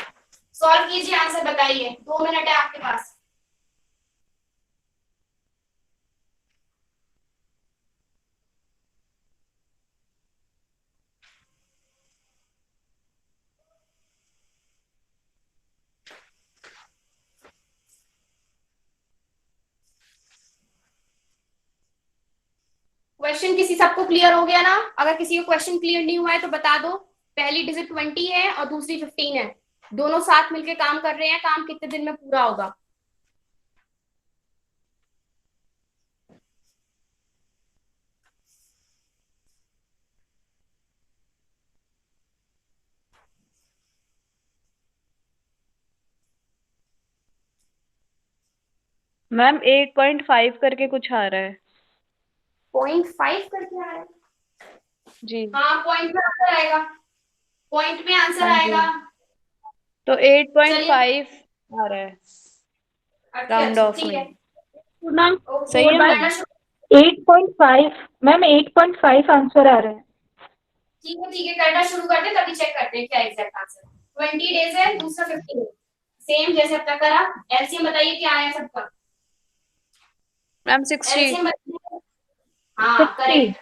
सॉल्व कीजिए, आंसर बताइए, 2 मिनट है आपके पास। क्वेश्चन किसी सबको क्लियर हो गया ना? अगर किसी को क्वेश्चन क्लियर नहीं हुआ है तो बता दो। पहली डिजिट 20 है और दूसरी 15 है, दोनों साथ मिलके काम कर रहे हैं, काम कितने दिन में पूरा होगा? मैम 8.5 करके कुछ आ रहा है 0.5 करके आ रहा है। जी। हाँ, पॉइंट में आंसर आएगा, पॉइंट में आंसर हाँ जी। आएगा। तो 8.5 आ रहा है अच्छा राउंड अच्छा, ऑफ ठीक है। में। मैम सही है मैम? 8.5 मैम 8.5 आंसर आ रहा है। ठीक है, करना शुरू करते हैं, तभी चेक करते हैं क्या एग्जैक्ट आंसर। 20 डेज है, दूसरा 15, सेम जैसे अब तक करा। एलसीएम बताइए क्या आया सबका? मैम 60। एलसीएम बताइए। हाँ, करेक्ट।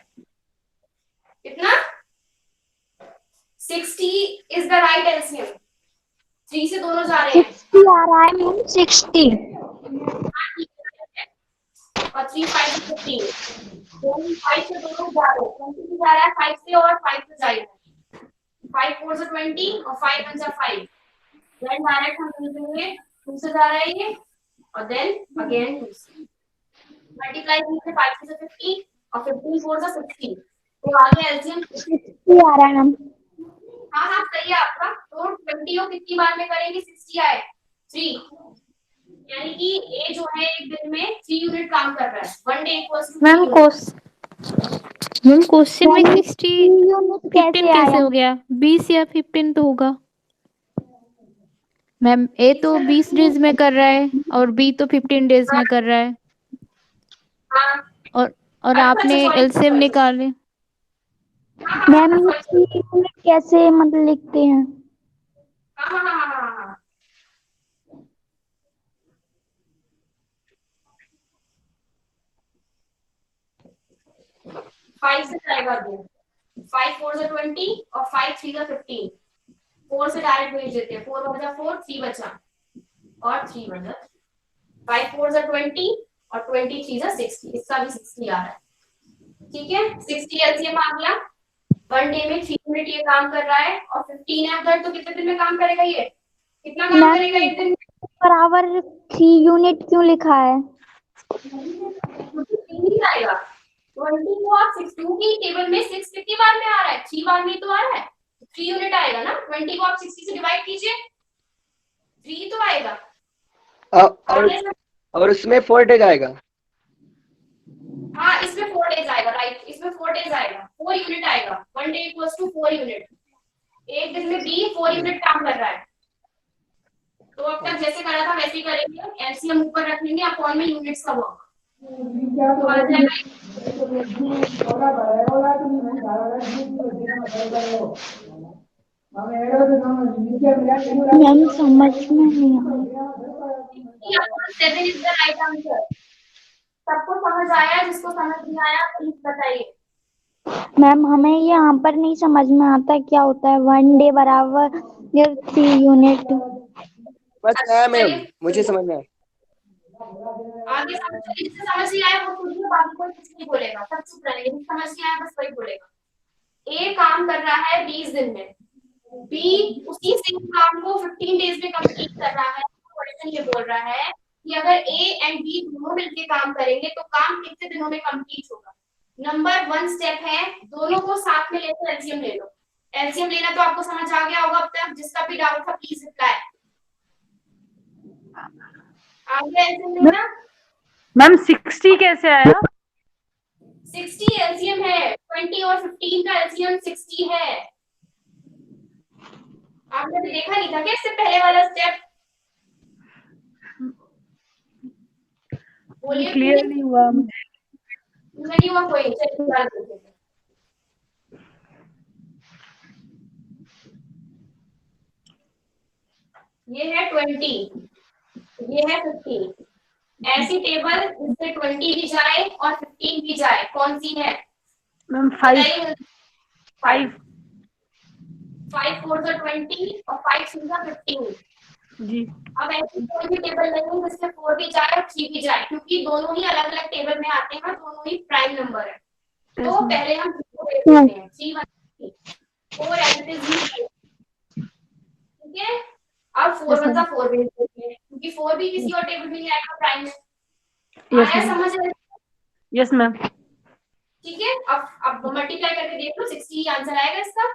कितना? 60 इज द राइट एलसीएम। 3 से दोनों जा रहे हैं। 60 आ रहा है मैम, 60। और 3 5 से 15, दोनों 5 से दोनों जा रहे हैं। 20 से जा रहा है 5 से और 5 से जा रहा है। 5 4 से 20 और 5 1 से 5। देन डायरेक्ट हम लिखेंगे 2 से जा रहा है ये, और देन अगेन 2 से मल्टीप्लाई कीजिए 5 से 50 और 15 4 से 60। तो आगे एलसीएम 60 आ रहा है मैम। हाँ हाँ, सही है आपका। तो 20 को कितनी बार में करेंगे? 60 आए 3, यानी कि ए जो है एक दिन में 3 यूनिट काम कर रहा है। 1 day equals to ma'am question में 60 यूनिट 15 कैसे कैसे आया? हो गया? 20 या 15 तो होगा मैम। ए तो 20 डेज में कर रहा है और बी तो 15 डेज में कर रहा है। हाँ और अच्छा आपने सॉरी, एलसीएम निकाले। मैम ये यूनिट कैसे मतलब लिखते हैं? हाँ हाँ हाँ हाँ हाँ। फाइव से जाएगा 2, 5 4 से 20 और 5 3 से 15। 4 से डायरेक्ट भेज देते हैं। 4 बचा 4, 3 बचा और 3 बचा। 5 4 से 20 और 23 से 60। इसका भी 60 आ रहा है। ठीक है, 60 एलसीएम आ गया। 1 डे में 3 यूनिट ये काम कर रहा है और 15 है उधर, तो कितने दिन में काम करेगा ये? कितना काम करेगा एक दिन में? बराबर 3 यूनिट क्यों लिखा है? नहीं आएगा। 20 को आप 62 की टेबल में 6 कितनी बार में आ रहा है? 3 बार में तो आ रहा है, 3 यूनिट आएगा ना। 20 को आप 60 से डिवाइड कीजिए, 3 तो आएगा। और उसमें 4 डेज आएगा। हाँ, इसमें 4 डेज आएगा, राइट। इसमें 4 डेज आएगा, 4 यूनिट आएगा। 1 डे इक्वल्स टू 4 यूनिट। एक दिन में बी 4 यूनिट काम कर रहा है। तो अब तक जैसे करा था वैसे ही करेंगे। एलसीएम ऊपर रख लेंगे, अपॉन में यूनिट्स का वर्क। तो आ जाएगा मैम समझ में नहीं आया। 7 इज द राइट आंसर। सबको समझ आया? जिसको समझ नहीं आया प्लीज बताइए। मैम हमें ये यहाँ पर नहीं समझ में आता क्या होता है 1 डे बराबर 3 यूनिट। बस आया मैम, मुझे समझ में आया। आगे जिससे समझ नहीं आया वो खुद बाकी कोई कुछ नहीं बोलेगा, सब चुप रहेंगे। जिससे समझ नहीं आया बस वही बोलेगा। ए काम कर रहा है 20 दिन में, बी उसी सेम काम को 15 डेज में कंप्लीट कर रहा है। क्वेश्चन ये बोल रहा है कि अगर ए एंड बी दोनों मिलकर काम करेंगे तो काम कितने दिनों में कंप्लीट होगा? नंबर 1 स्टेप है, दोनों को साथ में लेकर एलसीएम ले लो। एलसीएम लेना तो आपको समझ आ गया होगा अब तक। जिसका भी डाउट था प्लीज रिप्लाई। आगे एलसीएम लेना। मैम 60 कैसे आया? 60 एलसीएम है, 20 और 15 का एलसीएम 60 है। आपने तो देखा नहीं था क्या इससे पहले वाला स्टेप? बोलिए क्लियर नहीं हुआ मुझे। नहीं हुआ कोई? चलिए निकाल देते हैं। ये है 20, ये है 15। ऐसी टेबल जिससे 20 भी जाए और 15 भी जाए, कौन सी है? मैम 5 5 4 20 और 5 6 15 जी। अब ऐसी कोई भी टेबल नहीं है जिससे 4 भी जाए और 3 भी जाए, क्योंकि दोनों ही अलग अलग टेबल में आते हैं, दोनों ही प्राइम नंबर है। तो पहले हम 3 को देख लेते हैं। 3 1 3 4 एज इट इज, ठीक है। अब 4 बचा 4 भेज देते हैं, क्योंकि 4 भी किसी और टेबल में नहीं आएगा प्राइम में। आया समझ में? Yes ma'am. ठीक है, अब मल्टीप्लाई करके देख लो, 60 आंसर आएगा इसका।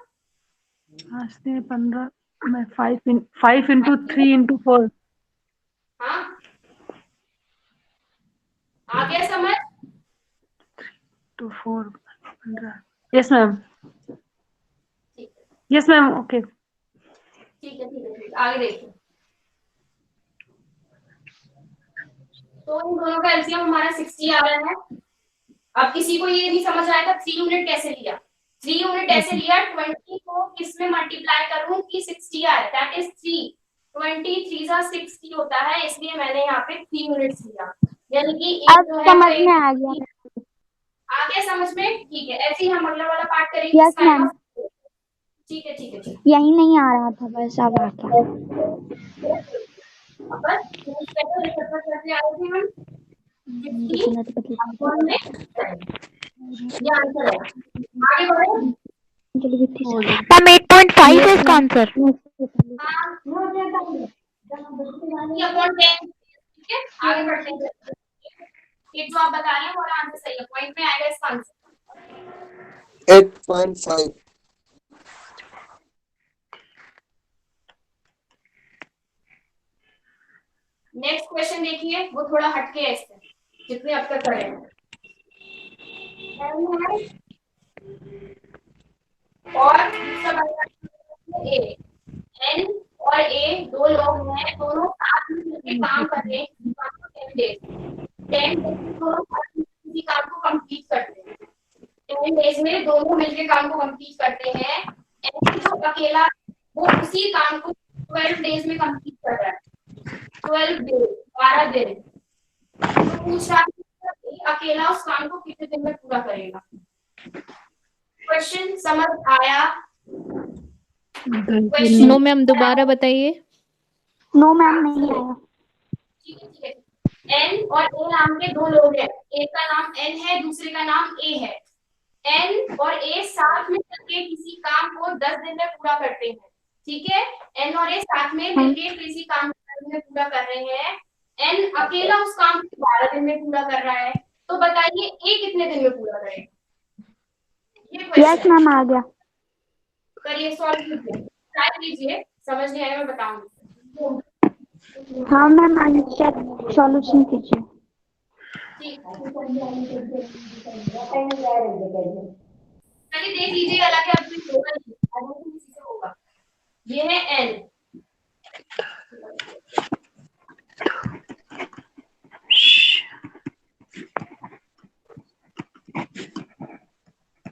15 में 5 into 3 into 4। हाँ, आ गया समझ? 2 4 15। यस मैम, ठीक है, यस मैम, ओके। ठीक है, ठीक है, ठीक है। आगे देखिए, तो इन दोनों का एलसीएम हमारा 60 आ रहा है। अब किसी को ये नहीं समझ आएगा 3 यूनिट कैसे लिया। 3 यूनिट ऐसे लिया, 20 को किस में मल्टीप्लाई करूं कि 60 आए, दैट इज 3। 20 3 जा 60 होता है, इसलिए मैंने यहाँ पे 3 यूनिट्स लिया। यानी कि अब समझ में आ गया। आ गया समझ में? ठीक है, ऐसे ही हम अगला वाला पार्ट करेंगे। यस मैम, ठीक है, ठीक है, ठीक यही नहीं आ रहा था बस, अब आ गया। है। अब बस करते आए थे हम 60 अपॉन में 7। ये आंसर है। आगे बढ़ो। मैम 8.5 है इसका आंसर। ये अपॉन 10, ठीक है। आगे बढ़ते हैं। ये जो आप बता रहे हैं वो वाला आंसर सही है, पॉइंट में आएगा इसका आंसर 8.5। नेक्स्ट क्वेश्चन देखिए, वो थोड़ा हटके है इससे, जितने अब तक करे हैं। और ए, एन और ए दो लोग हैं, दोनों साथ में मिलकर काम कर रहे हैं, 10 डेज। 10 डेज दोनों साथ में किसी काम को कंप्लीट करते हैं। 10 डेज में दोनों मिलकर काम को कंप्लीट करते हैं। एन जो अकेला, वो उसी काम को 12 डेज में कंप्लीट कर रहा है। 12 डेज, 12 दिन। तो पूछ रहा है अकेला उस काम को कितने दिन में पूरा करेगा। क्वेश्चन समझ आया? नो मैम, दोबारा बताइए। नो मैम, नहीं आया। ठीक है, ठीक है। एन और ए नाम के दो लोग हैं, एक का नाम एन है, दूसरे का नाम ए है। एन और ए साथ में मिलकर किसी काम को 10 दिन में पूरा करते हैं, ठीक है। एन और ए साथ में मिलकर किसी काम को 10 दिन में पूरा कर रहे हैं। एन अकेला उस काम को 12 दिन में पूरा कर रहा है। तो बताइए ए कितने दिन में पूरा करेगा? ये क्वेश्चन। यस मैम, आ गया। करिए, सॉल्व कीजिए, ट्राई कीजिए। समझ नहीं आया मैं बताऊंगी। हाँ मैम, आंसर सॉल्यूशन कीजिए। ठीक है, चलिए देख लीजिए, हालांकि आपने होगा नहीं, आगे किसी से होगा। ये है एन,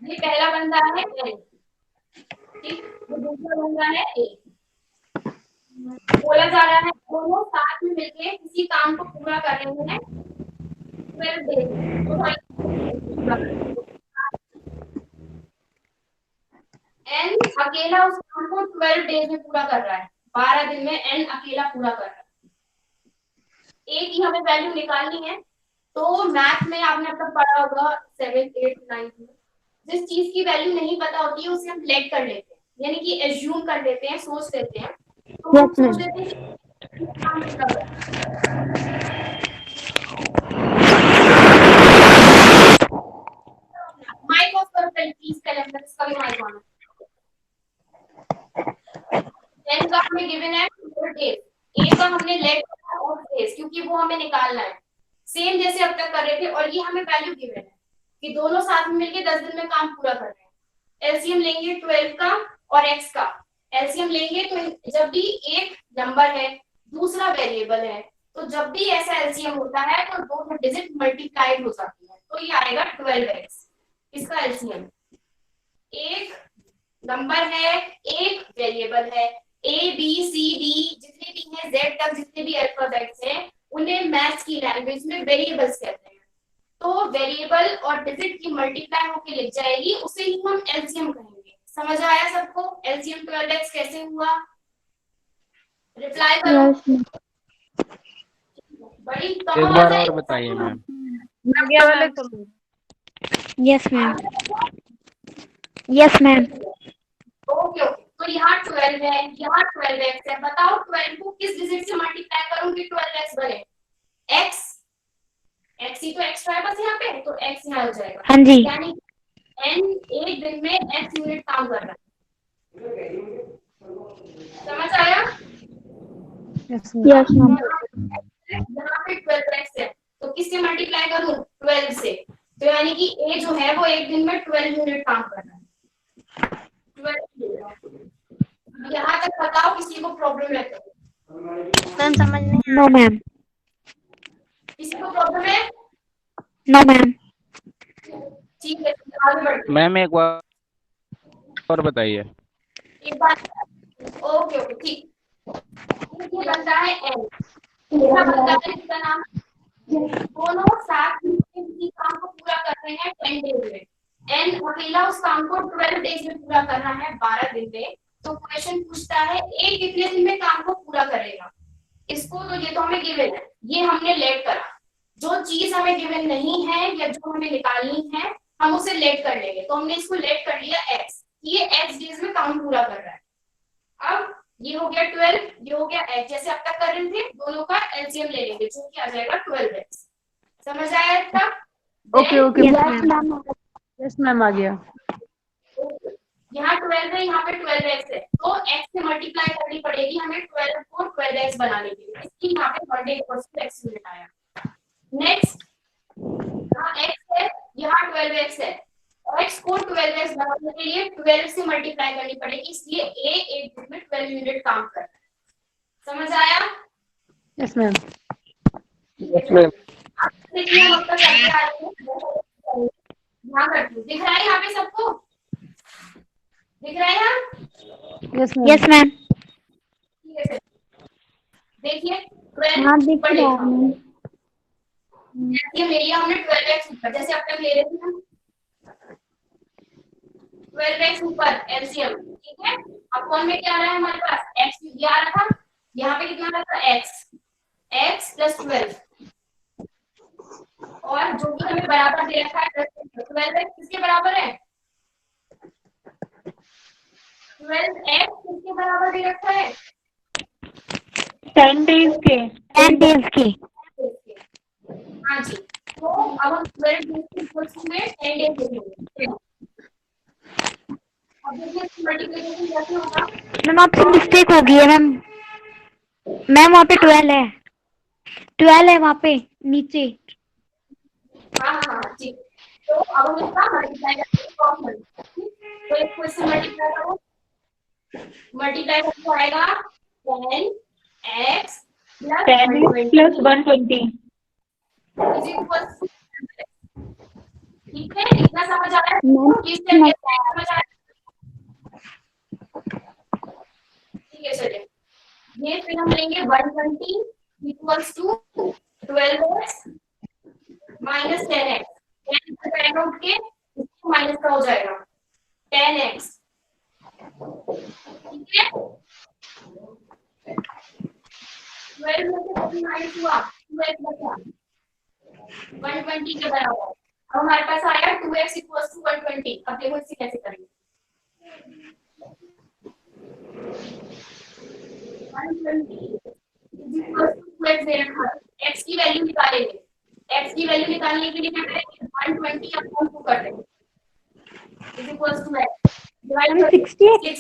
ये पहला बंदा है एन, ठीक। वो दूसरा बंदा है ए। बोला जा रहा है दोनों साथ में मिलकर किसी काम को पूरा कर रहे हैं 12 डेज। एन अकेला उस काम को 12 डेज में पूरा कर रहा है, 12 दिन में एन अकेला पूरा कर रहा है। ए की हमें वैल्यू निकालनी है। तो मैथ में आपने अब तक पढ़ा होगा 7th 8th 9th में, जिस चीज की वैल्यू नहीं पता होती है उसे हम लेट कर लेते हैं, यानी कि एज्यूम कर लेते हैं, सोच लेते हैं। तो हम सोच लेते हैं माइक ऑफ करो प्लीज, पहले इसका भी माइक ऑन। 10 का हमें गिवन है 4 डेज, ए का हमने लेट किया और डेज, क्योंकि वो हमें निकालना है, सेम जैसे अब तक कर रहे थे। और ये हमें वैल्यू गिवन है कि दोनों साथ में मिलके 10 दिन में काम पूरा कर रहे हैं। एलसीएम लेंगे 12 का और एक्स का। एलसीएम लेंगे तो जब भी एक नंबर है दूसरा वेरिएबल है, तो जब भी ऐसा एलसीएम होता है तो दोनों डिजिट मल्टीप्लाइड हो जाती है, तो ये आएगा 12x। इसका एलसीएम, एक नंबर है, एक वेरिएबल है, ए बी सी डी जितने भी हैं, जेड तक जितने भी अल्फाबेट्स हैं, उन्हें मैथ्स की लैंग्वेज में वेरिएबल्स कहते हैं। तो वेरिएबल और डिजिट की मल्टीप्लाई होके लिख जाएगी, उसे ही हम एलसीएम कहेंगे। समझ आया सबको? एलसीएम 12x कैसे हुआ? रिप्लाई करो। बड़ी एक बार और बताइए ma'am. Yes ma'am, yes ma'am. तो यहाँ 12 है, यहाँ 12x है, बताओ 12 को किस डिजिट से मल्टीप्लाई करूं कि 12x बने? x ही तो एक्स्ट्रा है बस यहाँ पे, तो x यहाँ हो जाएगा। हाँ जी। यानी n एक दिन में x यूनिट काम कर रहा है। समझ आया? Yes ma'am. यहाँ पे 12x है, तो किससे मल्टीप्लाई करूं? 12 से। तो यानी कि a जो है वो एक दिन में 12 यूनिट काम कर रहा है। 12 यहाँ तक बताओ किसी को प्रॉब्लम है तो? मैम समझ में। No ma'am. किसी को प्रॉब्लम है? No ma'am. ठीक है, आगे बढ़ते मैम एक बार और बताइए। एक बार। ओके ओके ठीक। ये बनता है n, दूसरा बनता है इसका नाम। दोनों साथ मिलकर किसी काम को पूरा कर रहे हैं 10 डेज में। n अकेला उस काम को 12 डेज में पूरा करना है, 12 दिन में। तो क्वेश्चन पूछता है a कितने दिन में काम को पूरा करेगा? इसको तो ये तो हमें गिवन है, ये हमने लेट करा। जो चीज हमें गिवन नहीं है या जो हमें निकालनी है हम उसे लेट कर लेंगे। तो हमने इसको लेट कर लिया x, ये x डेज में काम पूरा कर रहा है। अब ये हो गया 12, ये हो गया x, जैसे अब तक कर रहे थे दोनों का एलसीएम ले लेंगे जो कि आ जाएगा 12x। समझ आया इसका? ओके ओके यस मैम आ गया। यहाँ 12 है, यहाँ पे 12x है, तो x से मल्टीप्लाई करनी पड़ेगी हमें 12 को 12x बनाने के लिए। इसकी यहाँ पे 1 डे x यूनिट आया। नेक्स्ट यहाँ x है, यहाँ 12x है, x को 12x बनाने के लिए 12 से मल्टीप्लाई करनी पड़ेगी, इसलिए a एक दिन में 12 यूनिट काम कर रहा है। समझ आया? Yes ma'am. Yes ma'am. देखिए हम अब तक करते आ रहे हैं। ध्यान रखिए, दिख रहा है यहाँ पे सबको? दिख रहा है यहाँ? Yes ma'am. ठीक है, देखिए 12 हाँ दिख ऊपर रहा लिखा है। ये ले लिया हमने 12x ऊपर, जैसे अब तक ले रहे थे हम 12x ऊपर एलसीएम। ठीक है, अब कौन में क्या आ रहा है हमारे पास? x ये आ रहा था, यहाँ पे कितना आ रहा था? x प्लस 12, और जो भी हमें बराबर दे रखा है 12x किसके बराबर है? 12x किसके बराबर दे रखा है? 10 डेज के। 10 डेज की। हाँ जी, तो अब हम 12 डेज के इक्वल्स में 10 डेज लिखेंगे। अब देखिए इसकी मल्टीप्लिकेशन कैसे होगा? मैम आपसे मिस्टेक हो गई है मैम। मैम वहाँ पे 12 है, 12 है वहाँ पे नीचे। हाँ हाँ हाँ ठीक। तो अब हम इसका मल्टीप्लाई करेंगे, क्रॉस मल्टीप्लाई। तो इसको इससे मल्टीप्लाई करो, मल्टीप्लाई करके आएगा 10x 10 प्लस 120। Is equal. ठीक है, इतना समझ आ रहा है? मैम किस तरीके से समझ आ रहा है? ठीक है चलिए, ये फिर हम लेंगे 120 equals to 12x minus 10x। 10 से 10 आउट के माइनस का हो जाएगा 10x। ठीक है, 12 में से 10 माइनस हुआ 2x बचा 120 के बराबर। अब हमारे पास आया 2x इक्वल्स टू 120। अब देखो इसे कैसे करेंगे। 120 इक्वल्स टू 2x दे रखा है, x की वैल्यू निकालेंगे। x की वैल्यू निकालने के लिए क्या करेंगे? 120 अपॉन 2 कर देंगे is equals to x divide by 60x।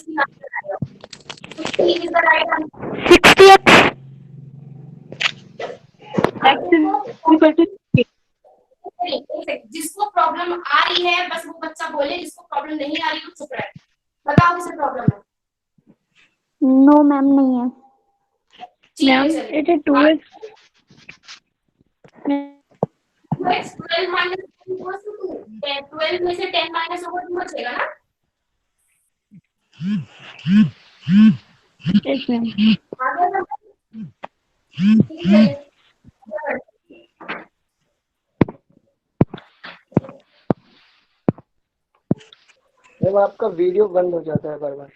60 is the right answer. 60x। x equal to 60। जिसको प्रॉब्लम आ रही है बस वो बच्चा बोले, जिसको प्रॉब्लम नहीं आ रही वो चुप रहे। बताओ किसे प्रॉब्लम है? नो मैम नहीं है। ठीक है मैम चलिए। It is 2x 12 minus 2 equals to 2। 12 में से 10 माइनस होगा 2 बचेगा ना? Yes ma'am. आगे बढ़ो। ठीक है मैम आपका वीडियो बंद हो जाता है बार बार।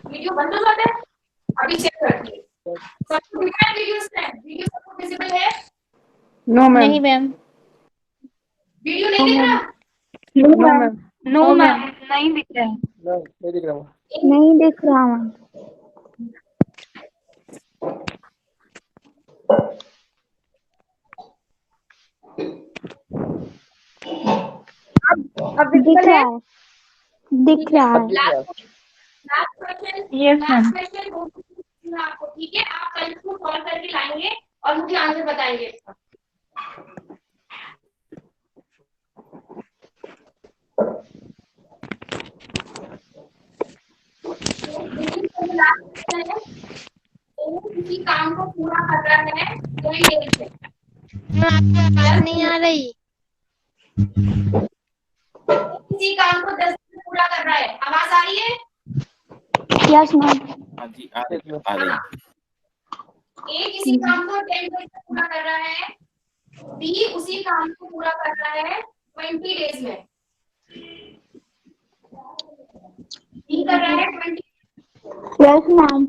वीडियो बंद हो जाता है, अभी चेक करती है। सबको दिख रहा है वीडियो में? वीडियो सबको विजिबल है? No ma'am. नहीं मैम। वीडियो नहीं दिख रहा? No ma'am. नो मैम, नहीं दिख रहा है। नहीं दिख रहा हूँ। नहीं दिख रहा मैम। अब दिख रहा है, दिख रहा है। Last question yes ma'am. Last question आपको, ठीक है? आप कल इसको सॉल्व करके लाएंगे और मुझे आंसर बताएंगे इसका। लास्ट क्वेश्चन है, किसी काम को पूरा कर रहा है 10 डेज में। आवाज नहीं आ रही। किसी काम को 10 दिन में पूरा कर रहा है। आवाज आ रही है? Yes ma'am. हाँ जी, आ रही है। ए किसी काम को 10 डेज में पूरा कर रहा है, बी उसी काम को पूरा कर रहा है 20 डेज में। बी कर रहा है 20, यस मैम।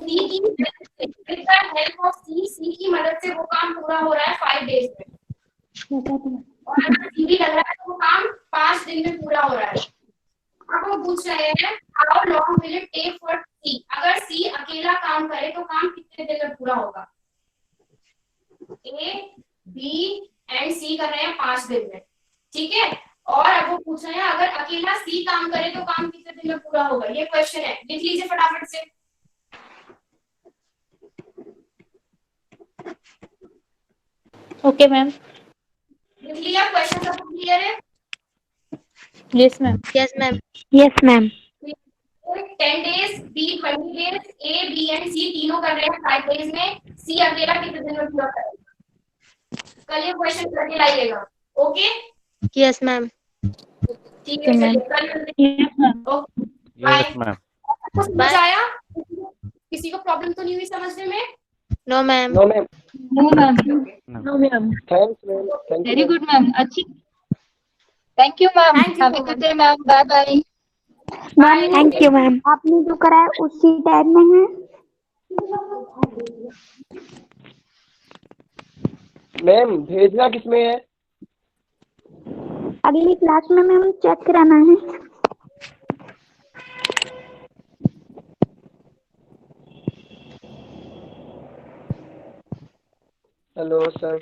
सी की with the help of C की मदद से वो काम पूरा हो रहा है 5 डेज में। और अगर सी भी लग रहा है तो वो काम 5 दिन में पूरा हो रहा है। अब वो पूछ रहे हैं how long will it take for C. अगर सी अकेला काम करे तो काम कितने दिन में पूरा होगा? ए बी एंड सी कर रहे हैं 5 दिन में, ठीक है? और अब वो पूछ रहे हैं अगर अकेला सी काम करे तो काम कितने दिन में पूरा होगा। ये क्वेश्चन है, लिख लीजिए फटाफट से। Okay ma'am. लिख लिया? क्वेश्चन सब क्लियर है? Yes ma'am. Yes ma'am. Yes ma'am. 10 days, B 20 days, A B and C तीनों कर रहे हैं 5 डेज में, सी अकेला कितने दिन में पूरा करेगा? कल ये क्वेश्चन करके लाइएगा, ओके? Yes ma'am. ठीक है, चलिए कल मिलते हैं। Okay, bye. Yes ma'am. आपको समझ आया? किसी को प्रॉब्लम तो नहीं हुई समझने में? No ma'am. No ma'am. No ma'am. No ma'am. Thanks ma'am. Thank you very good ma'am, अच्छी। Thank you ma'am. Thank you have a good day ma'am. Bye bye. Ma'am thank you ma'am. आपने जो करा है उसी time में है। Ma'am भेजना किसमें है? अगली क्लास में मैम चेक कराना है। Hello sir.